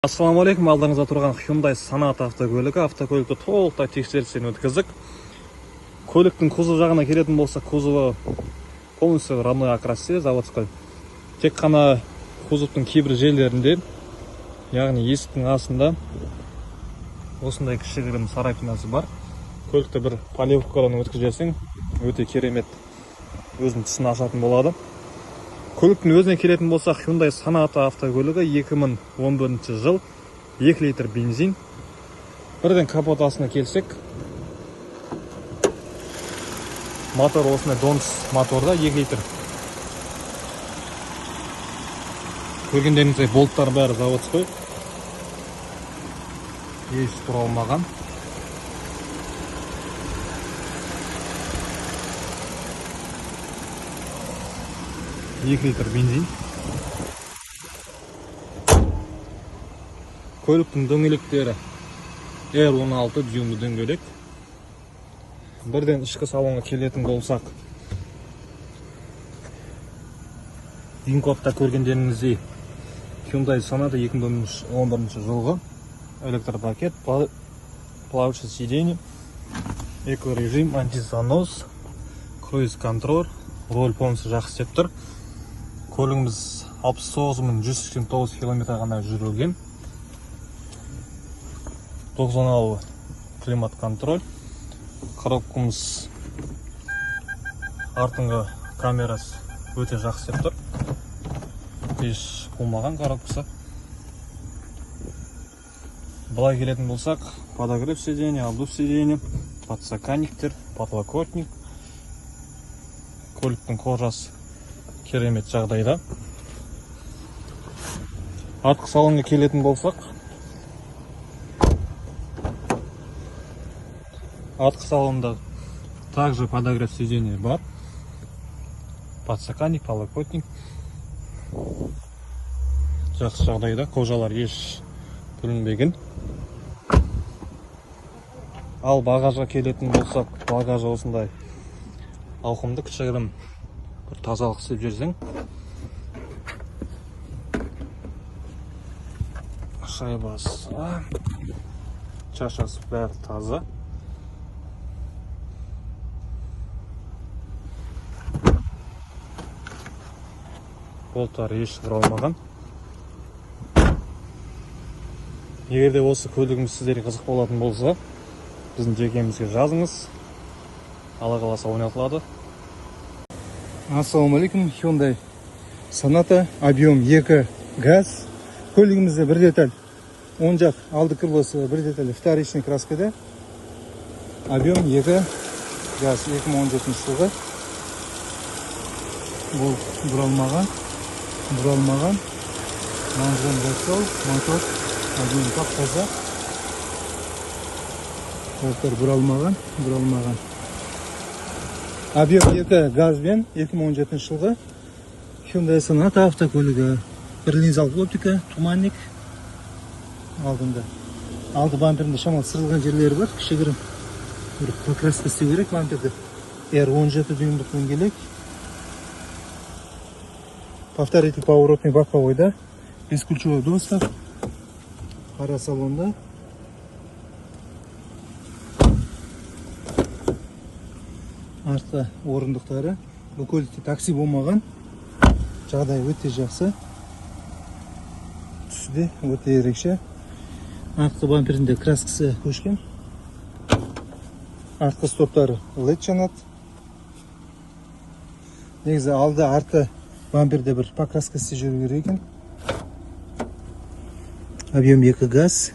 Ассалаумағалейкум, алдыңызда тұрған Hyundai Sonata автокөлігі. Автокөлікті толықтай тексерістен өткіздік. Көліктің кузов жағына келетін болса, кузовы полностью родной окрасте, заводской. Тек қана кузовтың кейбір жерлерінде, яғни есіктің астында осындай кішігірім царапинасы бар. Көлікті бір полировкадан өткізесің, өте керемет өзінің түсін ашатын болады. Көліктің өзіне келетін болса, Hyundai Sonata автокөлігі 2011 жыл, 2 литр бензин. Бірден капот астына келсек, мотор осындай Донс моторда 2 литр. Көргендеріңіздей болттар бәрі заводской. Еш туралмаған. Литр бензин. Көліктің дөңгелектері R16 дюймді дөңгелек. Бірден ішкі салонға келетін болсақ, Динкопта көргендеріңіздей Hyundai Sonata 2011 жылғы электропакет, плавающее сиденье, экорежим, антизанос, круиз-контроль, роль полностью жақсы істеп тұр. Көлігіміз 69.189 км ғана жүрілген. 90-алы климат контроль. Коробкамыз артыңғы камерасы өте жақсы істеп тұр. Еш болмаған коробкасы. Былай келетін болсақ, подогрев сиденье, обдув сиденье, подстаканниктер, подлокотник. Көліктің қожасы керемет жағдайда. Артқы салонға келетін болсақ, артқы салонда также подогрев сиденье бар. Подстаканник, подлокотник. Жақсы жағдайда, қожалар еш бүлінбеген. Ал багажға келетін болсақ, багажы осындай ауқымды, кішігірім бір тазалық істеп жүрсең. Шайбасы, шашасы бәрі таза. Болттар еш бұралмаған. Егерде осы көлігіміз сіздерге қызық болатын болса, біздің жекемізге жазыңыз. Алла қаласа ойнатылады. Ассалаумағалейкум, Hyundai Sonata, объем 2 газ. Көлігімізде бір деталь, оң жақ алды крылосы бір деталь вторичный краскада. Объем 2 газ, 2017 жылғы. Бұл бұралмаған. Маңыздан жасау, мотор, объем тап-таза. Болттар бұралмаған. Объем 2 газбен 2017 жылғы Hyundai Sonata автокөлігі. Бір линзалы оптика, туманник алдында. Алды бамперінде шамал сырылған жерлері бар. Кішігірім бір покраска істеу керек бамперді. R17 дюймдік дөңгелек. Повторитель поворотный боковойда. Бесключевой доступ. Қара салонда. Артқы орындықтары. Бұл көлікте такси болмаған. Жағдай өте жақсы. Түсі де өте ерекше. Артқы бамперінде краскасы көшкен. Артқы стоптары LED жанады. Негізі алды арты бамперде бір покраскасы жүру керек екен. Объем 2 газ.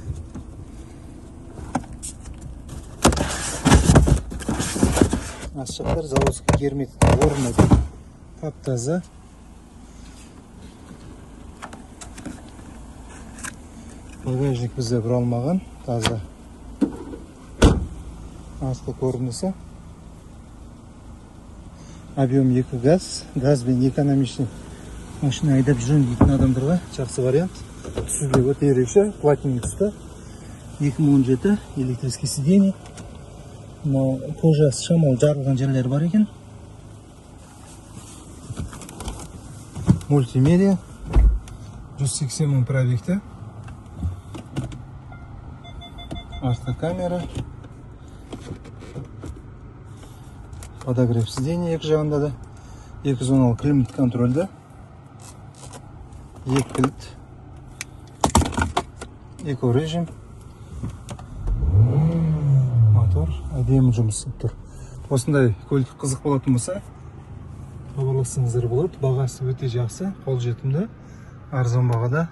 Асшақтар заводский герметик орнады. Тап-таза. Багажник бізде бұралмаған, таза. Астқы көрінісі. Объем 2 газ. Газбен экономичный машина айдап жүрген дейтін адамдарға жақсы вариант. Түсі де өте ерекше, платиновый түсті. 2017 электрический сиденье. Кожасы шамал жарылған жерлері бар екен. Мультимедиа. 180 мың пробегті. артқы камера, подогрев сиденья екі жағында да, 210 климат контрольді, екі кілт, эко режим, мотор әдемі жұмыс істеп тұр. Осындай көлік қызық болатын болса, хабарлассаңыздар болады. Бағасы өте жақсы, қолжетімді, арзан бағада.